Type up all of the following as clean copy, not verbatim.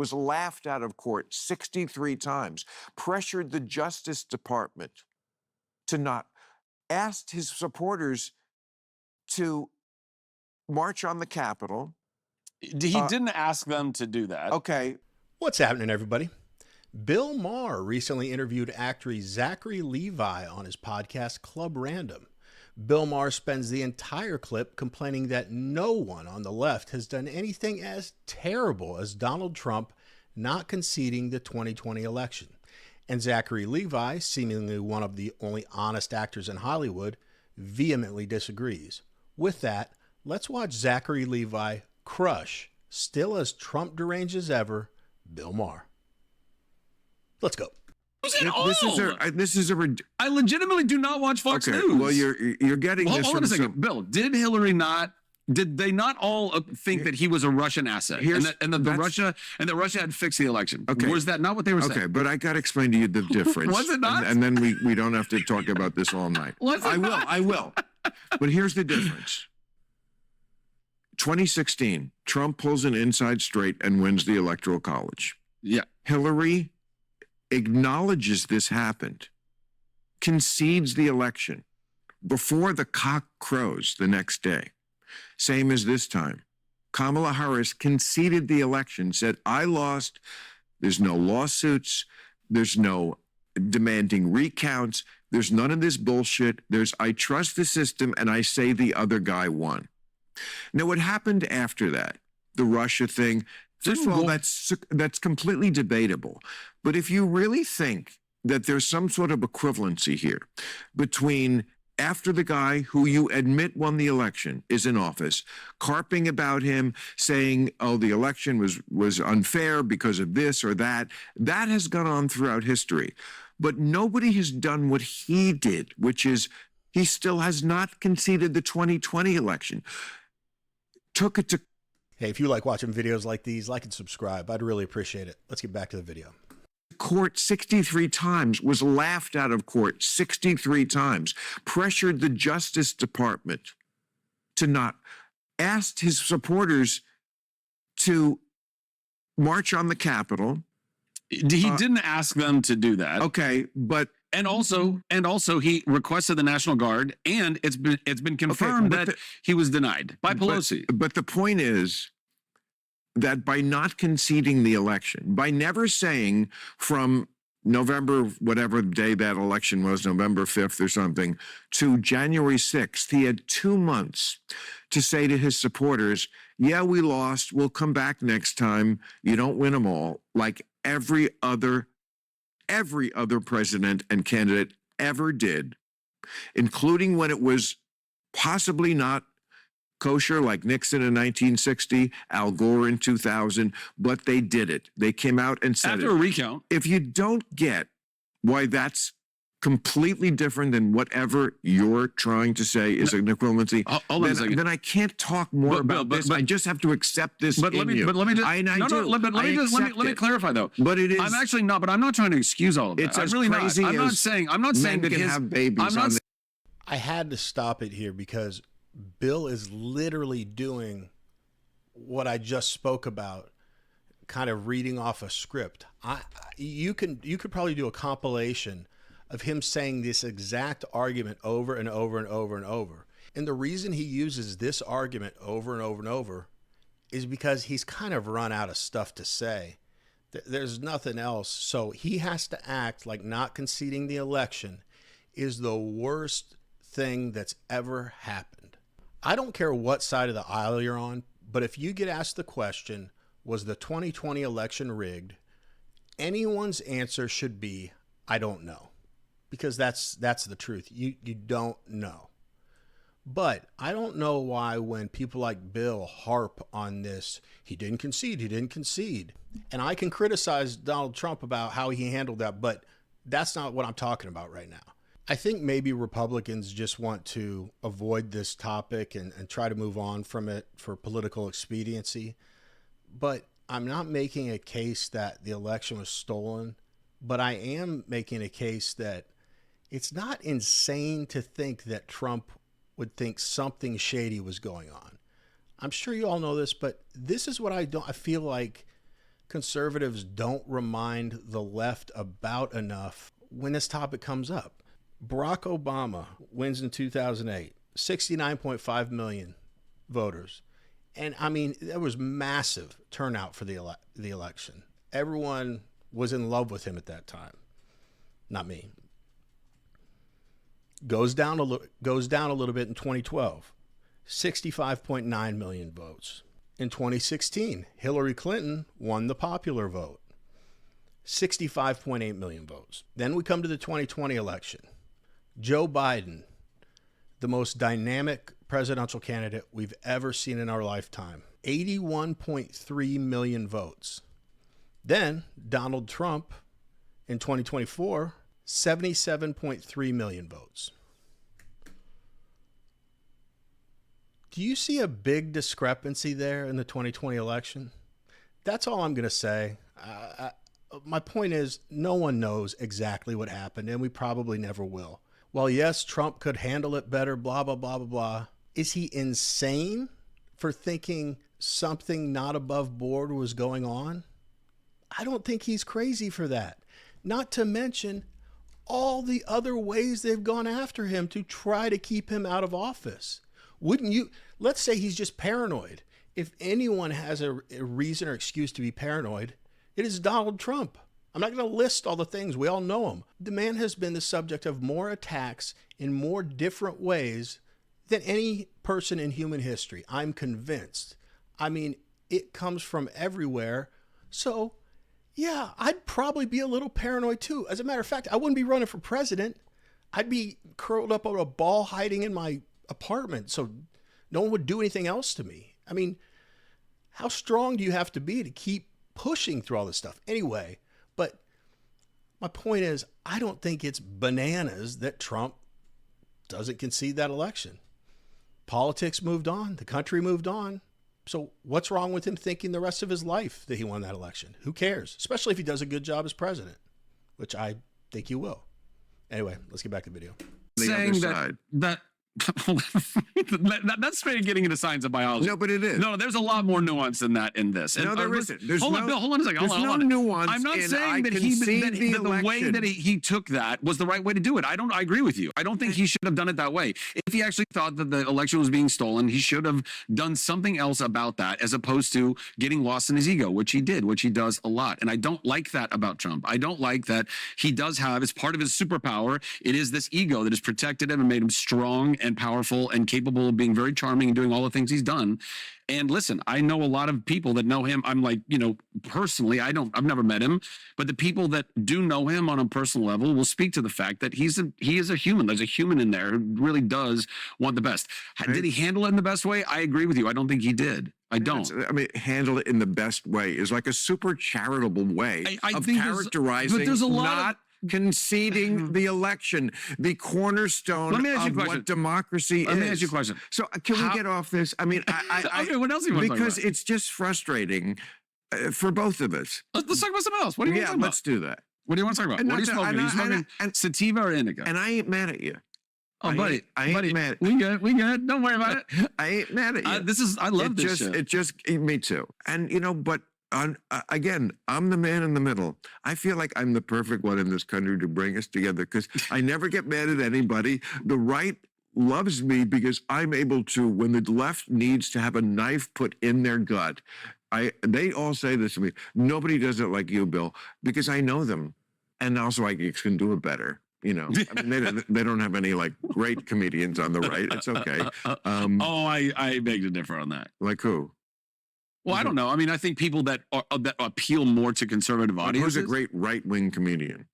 was laughed out of court 63 times, pressured the Justice Department to not, asked his supporters to march on the Capitol. He didn't ask them to do that. Okay. What's happening, everybody? Bill Maher recently interviewed actor Zachary Levi on his podcast Club Random. Bill Maher spends the entire clip complaining that no one on the left has done anything as terrible as Donald Trump not conceding the 2020 election. And Zachary Levi, seemingly one of the only honest actors in Hollywood, vehemently disagrees. With that, let's watch Zachary Levi crush, still as Trump deranged as ever, Bill Maher. Let's go. I legitimately do not watch Fox News. Well, you're getting this. Hold on a second, Bill. Did they not all think that he was a Russian asset, and that Russia had fixed the election? Okay. Was that not what they were saying? Okay, but I got to explain to you the difference. Was it not? And then we don't have to talk about this all night. I will. But here's the difference. 2016, Trump pulls an inside straight and wins the Electoral College. Yeah. Hillary acknowledges this happened, concedes the election before the cock crows the next day. Same as this time. Kamala Harris conceded the election, said, I lost. There's no lawsuits. There's no demanding recounts. There's none of this bullshit. I trust the system, and I say the other guy won. Now, what happened after that, the Russia thing, first of all, that's completely debatable. But if you really think that there's some sort of equivalency here between after the guy who you admit won the election is in office, carping about him, saying, oh, the election was unfair because of this or that, that has gone on throughout history. But nobody has done what he did, which is he still has not conceded the 2020 election. Took it to... Hey, if you like watching videos like these, like and subscribe. I'd really appreciate it. Let's get back to the video. Court 63 times, was laughed out of court 63 times, pressured the Justice Department to not, asked his supporters to march on the Capitol. He didn't ask them to do that. Okay, but... And also he requested the National Guard, and it's been confirmed that he was denied by Pelosi. But the point is that by not conceding the election, by never saying from November, whatever day that election was, November 5th or something, to January 6th, he had 2 months to say to his supporters, yeah, we lost. We'll come back next time. You don't win them all, like every other president and candidate ever did, including when it was possibly not kosher, like Nixon in 1960, Al Gore in 2000, but they did it. They came out and said after a recount. If you don't get why that's completely different than whatever you're trying to say is an equivalency, then I can't talk more about this. I just have to accept this. Let me clarify though. But it is. I'm actually not. But I'm not trying to excuse all of that. It's I'm really not. I'm not saying that can have babies. I had to stop it here because Bill is literally doing what I just spoke about, kind of reading off a script. You could probably do a compilation of him saying this exact argument over and over and over and over. And the reason he uses this argument over and over and over is because he's kind of run out of stuff to say. There's nothing else. So he has to act like not conceding the election is the worst thing that's ever happened. I don't care what side of the aisle you're on, but if you get asked the question, was the 2020 election rigged? Anyone's answer should be, I don't know. Because that's the truth. You don't know. But I don't know why when people like Bill harp on this, he didn't concede. And I can criticize Donald Trump about how he handled that, but that's not what I'm talking about right now. I think maybe Republicans just want to avoid this topic and try to move on from it for political expediency. But I'm not making a case that the election was stolen, but I am making a case that it's not insane to think that Trump would think something shady was going on. I'm sure you all know this, but this is what I feel like conservatives don't remind the left about enough when this topic comes up. Barack Obama wins in 2008, 69.5 million voters. And I mean, there was massive turnout for the election. Everyone was in love with him at that time. Not me. Goes down a little bit in 2012, 65.9 million votes. In 2016, Hillary Clinton won the popular vote, 65.8 million votes. Then we come to the 2020 election. Joe Biden, the most dynamic presidential candidate we've ever seen in our lifetime, 81.3 million votes. Then Donald Trump in 2024, 77.3 million votes. Do you see a big discrepancy there in the 2020 election? That's all I'm going to say. My point is, no one knows exactly what happened, and we probably never will. While yes, Trump could handle it better, blah, blah, blah, blah, blah. Is he insane for thinking something not above board was going on? I don't think he's crazy for that. Not to mention all the other ways they've gone after him to try to keep him out of office. Wouldn't you? Let's say he's just paranoid. If anyone has a reason or excuse to be paranoid, it is Donald Trump. I'm not going to list all the things. We all know him. The man has been the subject of more attacks in more different ways than any person in human history. I'm convinced. I mean, it comes from everywhere. So, yeah, I'd probably be a little paranoid too. As a matter of fact, I wouldn't be running for president. I'd be curled up on a ball hiding in my apartment so no one would do anything else to me. I mean, how strong do you have to be to keep pushing through all this stuff? Anyway, but my point is, I don't think it's bananas that Trump doesn't concede that election. Politics moved on. The country moved on. So what's wrong with him thinking the rest of his life that he won that election? Who cares? Especially if he does a good job as president, which I think he will. Anyway, let's get back to the video. Saying that that's straight getting into science and biology. No, but it is. No, there's a lot more nuance than that in this. No, there isn't. Hold on, Bill. Hold on a second. There's Hold no on. nuance. I'm not saying that the way that he took that was the right way to do it. I agree with you. I don't think he should have done it that way. If he actually thought that the election was being stolen, he should have done something else about that, as opposed to getting lost in his ego, which he did, which he does a lot. And I don't like that about Trump. I don't like that he does have, as part of his superpower, it is this ego that has protected him and made him strong and powerful and capable of being very charming and doing all the things he's done. And listen, I know a lot of people that know him. I'm like, personally, I've never met him, but the people that do know him on a personal level will speak to the fact that he is a human. There's a human in there who really does want the best. Right. Did he handle it in the best way? I agree with you. I don't think he did. I don't. Handle it in the best way is like a super charitable way of think characterizing there's a lot not conceding the election, the cornerstone of what democracy is. Let me ask you a question. So can we get off this? I mean, okay, what else do you want to talk about? Because it's just frustrating for both of us. Let's talk about something else. What do you want to talk about? Let's do that. What do you want to talk about? What are you smoking? Are you smoking sativa or indica? And I ain't mad at you. Oh, buddy, I ain't mad. We good. Don't worry about it. I ain't mad at you. I love this shit. Me too. And but again, I'm the man in the middle. I feel like I'm the perfect one in this country to bring us together because I never get mad at anybody. The right loves me because I'm able to, when the left needs to have a knife put in their gut, they all say this to me. Nobody does it like you, Bill, because I know them. And also I can do it better. I mean, they don't have any like great comedians on the right. It's okay. I beg to differ on that. Like who? Well, I don't know. I mean, I think people that appeal more to conservative audiences. Who's a great right-wing comedian?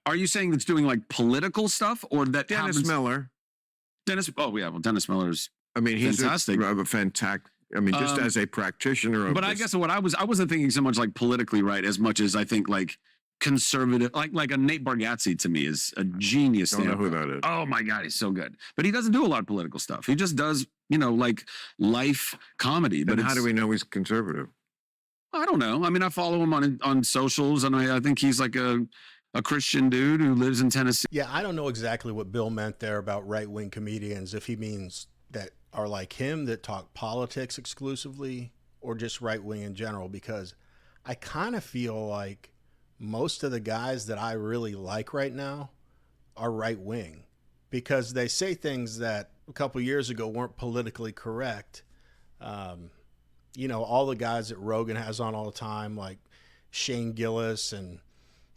Are you saying that's doing like political stuff, or that Dennis Miller? Dennis. Oh yeah, well, Dennis Miller's. I mean, he's fantastic. a fantastic. I mean, just as a practitioner. But I guess what I wasn't thinking so much like politically right as much as I think like conservative, like a Nate Bargatze to me is a genius. I don't know who that is. Oh my God, he's so good. But he doesn't do a lot of political stuff. He just does, like life comedy. But how do we know he's conservative? I don't know. I mean, I follow him on socials, and I think he's like a Christian dude who lives in Tennessee. Yeah, I don't know exactly what Bill meant there about right-wing comedians, if he means that are like him that talk politics exclusively or just right-wing in general, because I kind of feel like most of the guys that I really like right now are right wing, because they say things that a couple years ago weren't politically correct. You know, all the guys that Rogan has on all the time, like Shane Gillis and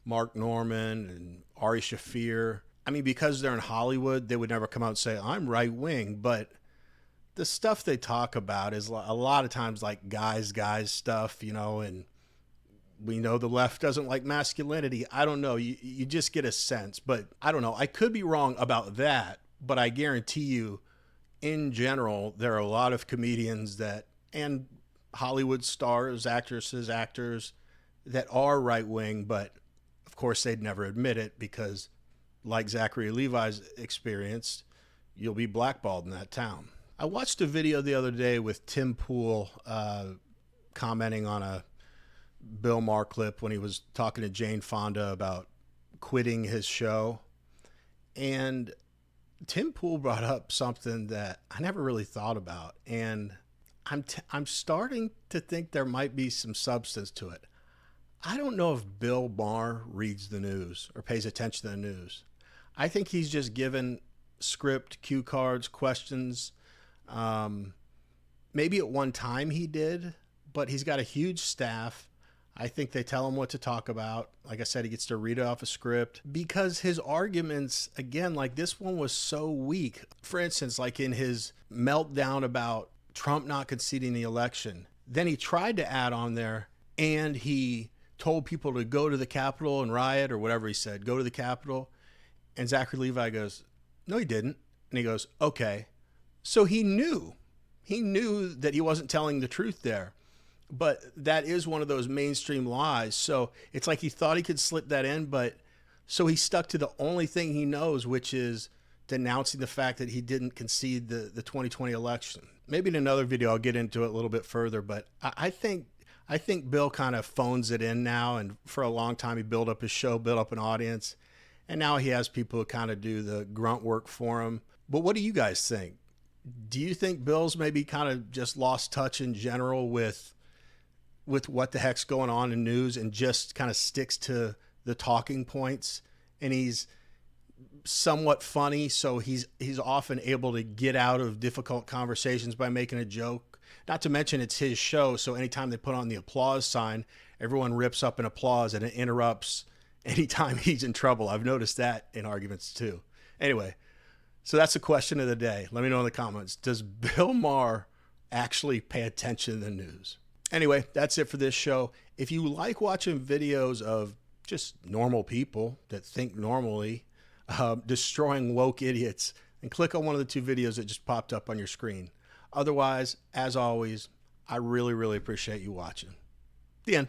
Mark Norman and Ari Shaffir. I mean, because they're in Hollywood, they would never come out and say, I'm right wing. But the stuff they talk about is a lot of times like guys stuff, you know, and we know the left doesn't like masculinity. I don't know. You just get a sense, but I don't know. I could be wrong about that, but I guarantee you, in general, there are a lot of comedians that, and Hollywood stars, actresses, actors that are right wing, but of course they'd never admit it because, like Zachary Levi's experienced, you'll be blackballed in that town. I watched a video the other day with Tim Pool commenting on a Bill Maher clip when he was talking to Jane Fonda about quitting his show. And Tim Pool brought up something that I never really thought about. And I'm starting to think there might be some substance to it. I don't know if Bill Maher reads the news or pays attention to the news. I think he's just given script, cue cards, questions. Maybe at one time he did, but he's got a huge staff. I think they tell him what to talk about. Like I said, he gets to read off a script because his arguments, again, like this one was so weak. For instance, like in his meltdown about Trump not conceding the election, then he tried to add on there, and he told people to go to the Capitol and riot or whatever he said, go to the Capitol. And Zachary Levi goes, no, he didn't. And he goes, okay. So he knew that he wasn't telling the truth there. But that is one of those mainstream lies. So it's like he thought he could slip that in, but so he stuck to the only thing he knows, which is denouncing the fact that he didn't concede the 2020 election. Maybe in another video I'll get into it a little bit further, but I think Bill kind of phones it in now, and for a long time he built up his show, built up an audience, and now he has people who kind of do the grunt work for him. But what do you guys think? Do you think Bill's maybe kind of just lost touch in general with what the heck's going on in news and just kind of sticks to the talking points, and he's somewhat funny, so he's often able to get out of difficult conversations by making a joke? Not to mention it's his show, so anytime they put on the applause sign, everyone rips up in applause and it interrupts anytime he's in trouble. I've noticed that in arguments too. Anyway, so that's the question of the day. Let me know in the comments. Does Bill Maher actually pay attention to the news? Anyway, that's it for this show. If you like watching videos of just normal people that think normally, destroying woke idiots, then click on one of the two videos that just popped up on your screen. Otherwise, as always, I really, really appreciate you watching. The end.